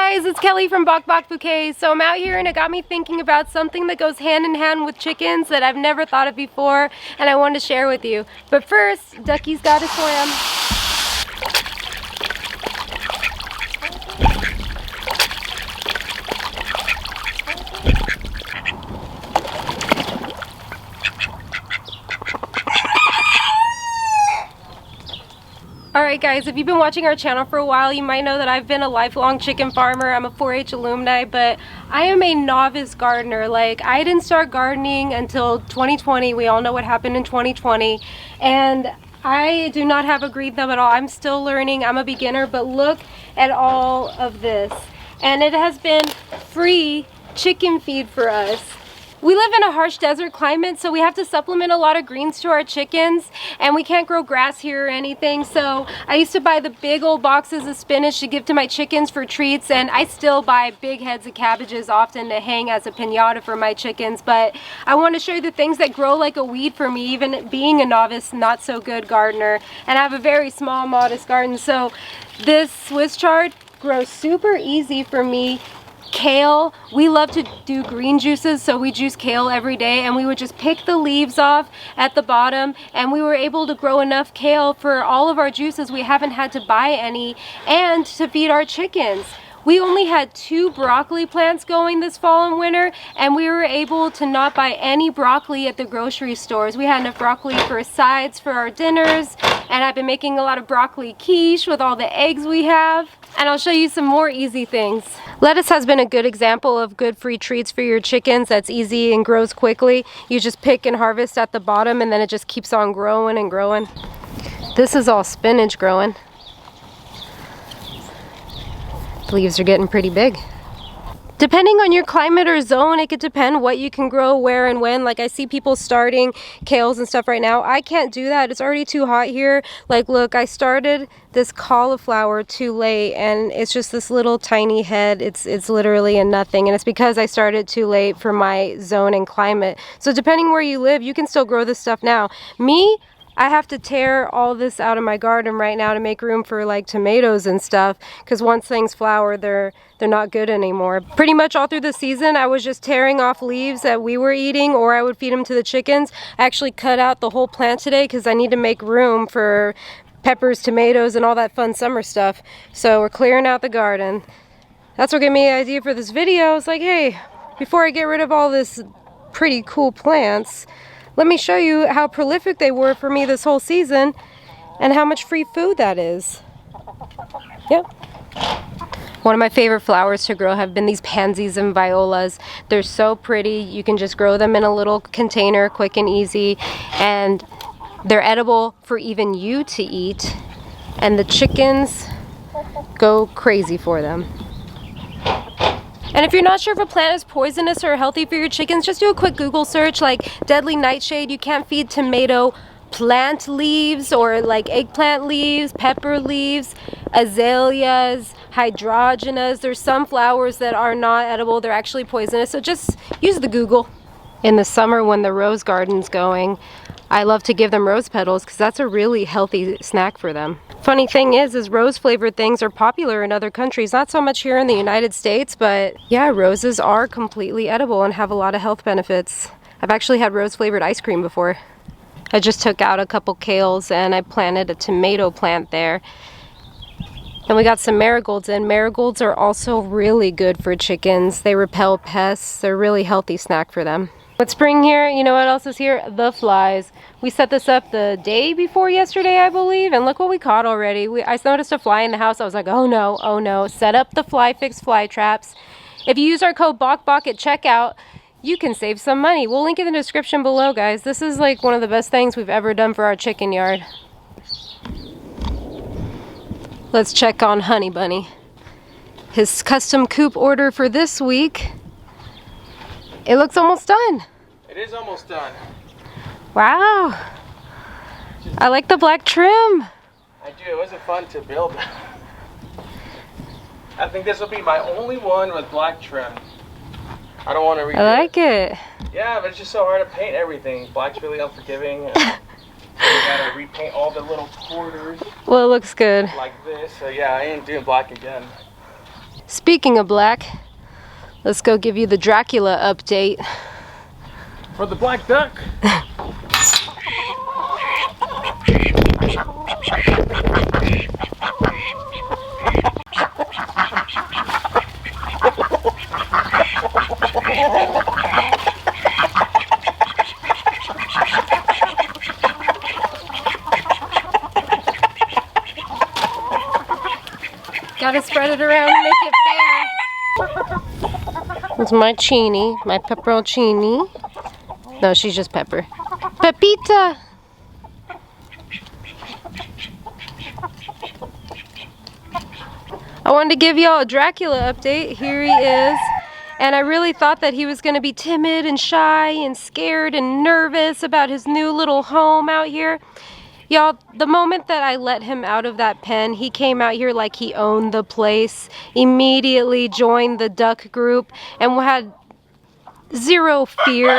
guys, it's Kelly from Bok Bok Bouquet. So I'm out here and it got me thinking about something that goes hand in hand with chickens that I've never thought of before, and I wanted to share with you. But first, Ducky's gotta swim. Alright guys, if you've been watching our channel for a while, you might know that I've been a lifelong chicken farmer. I'm a 4-H alumni, but I am a novice gardener. Like, I didn't start gardening until 2020. We all know what happened in 2020. And I do not have a green thumb at all. I'm still learning. I'm a beginner, but look at all of this. And it has been free chicken feed for us. We live in a harsh desert climate, so we have to supplement a lot of greens to our chickens, and we can't grow grass here or anything. So I used to buy the big old boxes of spinach to give to my chickens for treats, and I still buy big heads of cabbages often to hang as a piñata for my chickens. But I want to show you the things that grow like a weed for me, even being a novice, not so good gardener. And I have a very small, modest garden, so this Swiss chard grows super easy for me. Kale, we love to do green juices, so we juice kale every day, and we would just pick the leaves off at the bottom, and we were able to grow enough kale for all of our juices. We haven't had to buy any, and to feed our chickens. We only had 2 broccoli plants going this fall and winter, and we were able to not buy any broccoli at the grocery stores. We had enough broccoli for sides for our dinners, and I've been making a lot of broccoli quiche with all the eggs we have. And I'll show you some more easy things. Lettuce has been a good example of good free treats for your chickens that's easy and grows quickly. You just pick and harvest at the bottom, and then it just keeps on growing and growing. This is all spinach growing. The leaves are getting pretty big. Depending on your climate or zone, it could depend what you can grow, where and when. Like, I see people starting kales and stuff right now. I can't do that. It's already too hot here. Like, look, I started this cauliflower too late, and it's just this little tiny head. It's literally a nothing, and it's because I started too late for my zone and climate. So depending where you live, you can still grow this stuff now. Me, I have to tear all this out of my garden right now to make room for like tomatoes and stuff, because once things flower, they're not good anymore. Pretty much all through the season, I was just tearing off leaves that we were eating, or I would feed them to the chickens. I actually cut out the whole plant today because I need to make room for peppers, tomatoes, and all that fun summer stuff. So we're clearing out the garden. That's what gave me the idea for this video. I was like, hey, before I get rid of all this pretty cool plants, let me show you how prolific they were for me this whole season and how much free food that is. Yep. One of my favorite flowers to grow have been these pansies and violas. They're so pretty. You can just grow them in a little container, quick and easy, and they're edible for even you to eat, and the chickens go crazy for them. And if you're not sure if a plant is poisonous or healthy for your chickens, just do a quick Google search, like deadly nightshade. You can't feed tomato plant leaves or like eggplant leaves, pepper leaves, azaleas, hydrangeas. There's some flowers that are not edible. They're actually poisonous. So just use the Google. In the summer when the rose garden's going, I love to give them rose petals because that's a really healthy snack for them. Funny thing is rose flavored things are popular in other countries, not so much here in the United States, but yeah, roses are completely edible and have a lot of health benefits. I've actually had rose flavored ice cream before. I just took out a couple kales and I planted a tomato plant there. And we got some marigolds in. Marigolds are also really good for chickens. They repel pests. They're a really healthy snack for them. With spring here, you know what else is here? The flies. We set this up the day before yesterday, I believe, and look what we caught already. I noticed a fly in the house. I was like, oh no, oh no. Set up the Fly Fix fly traps. If you use our code BOKBOK at checkout, you can save some money. We'll link in the description below, guys. This is like one of the best things we've ever done for our chicken yard. Let's check on Honey Bunny. His custom coop order for this week. It looks almost done. It is almost done. Wow. I like the black trim. I do. It wasn't fun to build. I think this will be my only one with black trim. I don't want to redo I like it. Yeah, but it's just so hard to paint everything. Black's really unforgiving. You gotta repaint all the little corners. Well, it looks good. Like this. So yeah, I ain't doing black again. Speaking of black, let's go give you the Dracula update. For the black duck. Gotta spread it around and make it fair. It's my Chini, my pepperoncini. No, she's just Pepper. Pepita! I wanted to give y'all a Dracula update. Here he is. And I really thought that he was going to be timid and shy and scared and nervous about his new little home out here. Y'all, the moment that I let him out of that pen, he came out here like he owned the place, immediately joined the duck group, and had zero fear.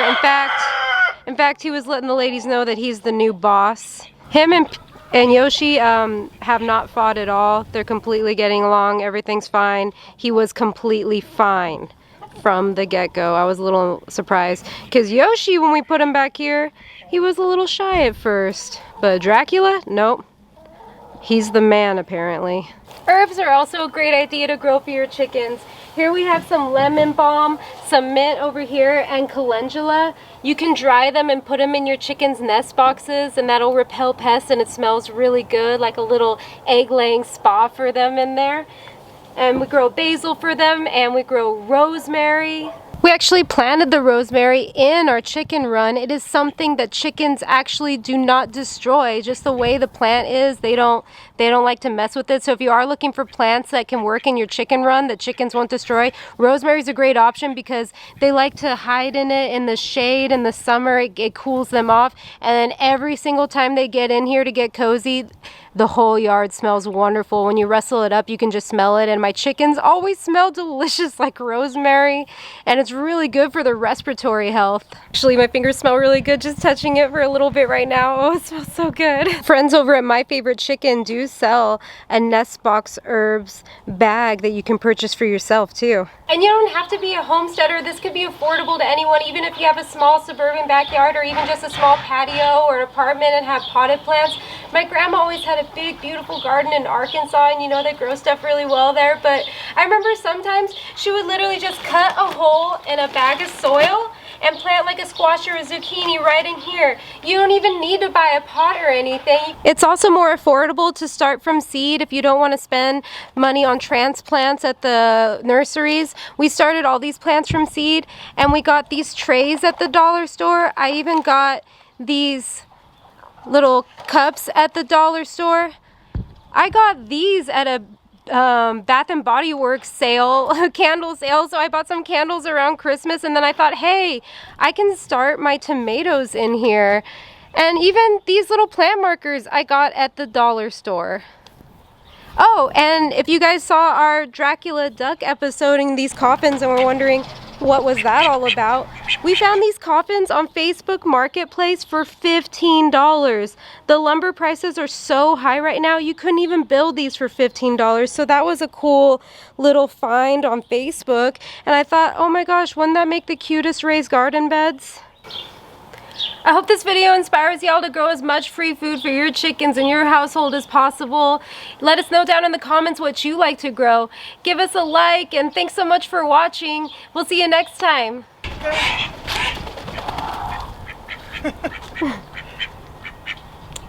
In fact, he was letting the ladies know that he's the new boss. Him and Yoshi have not fought at all. They're completely getting along. Everything's fine. He was completely fine from the get-go. I was a little surprised because Yoshi, when we put him back here, he was a little shy at first. But Dracula, nope. He's the man, apparently. Herbs are also a great idea to grow for your chickens. Here we have some lemon balm, some mint over here, and calendula. You can dry them and put them in your chickens' nest boxes, and that'll repel pests, and it smells really good, like a little egg-laying spa for them in there. And we grow basil for them, and we grow rosemary. We actually planted the rosemary in our chicken run. It is something that chickens actually do not destroy. Just the way the plant is, they don't like to mess with it. So if you are looking for plants that can work in your chicken run that chickens won't destroy, rosemary is a great option because they like to hide in it in the shade in the summer. It cools them off. And then every single time they get in here to get cozy, the whole yard smells wonderful. When you rustle it up, you can just smell it. And my chickens always smell delicious like rosemary. And it's really good for their respiratory health. Actually, my fingers smell really good just touching it for a little bit right now. Oh, it smells so good. Friends over at My Favorite Chicken do sell a Nest Box Herbs bag that you can purchase for yourself too. And you don't have to be a homesteader. This could be affordable to anyone, even if you have a small suburban backyard or even just a small patio or an apartment and have potted plants. My grandma always had a big, beautiful garden in Arkansas, and you know they grow stuff really well there. But I remember sometimes she would literally just cut a hole in a bag of soil and plant like a squash or a zucchini right in here. You don't even need to buy a pot or anything. It's also more affordable to start from seed if you don't want to spend money on transplants at the nurseries. We started all these plants from seed, and we got these trays at the dollar store. I even got these little cups at the dollar store. I got these at a Bath and Body Works sale, candle sale, so I bought some candles around Christmas, and then I thought, hey, I can start my tomatoes in here. And even these little plant markers I got at the dollar store. Oh, and if you guys saw our Dracula duck episode in these coffins and were wondering what was that all about, we found these coffins on Facebook Marketplace for $15. The lumber prices are so high right now, you couldn't even build these for $15. So that was a cool little find on Facebook. And I thought, oh my gosh, wouldn't that make the cutest raised garden beds? I hope this video inspires y'all to grow as much free food for your chickens in your household as possible. Let us know down in the comments what you like to grow. Give us a like, and thanks so much for watching. We'll see you next time.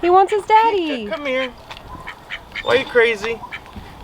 He wants his daddy. Come here. Why are you crazy?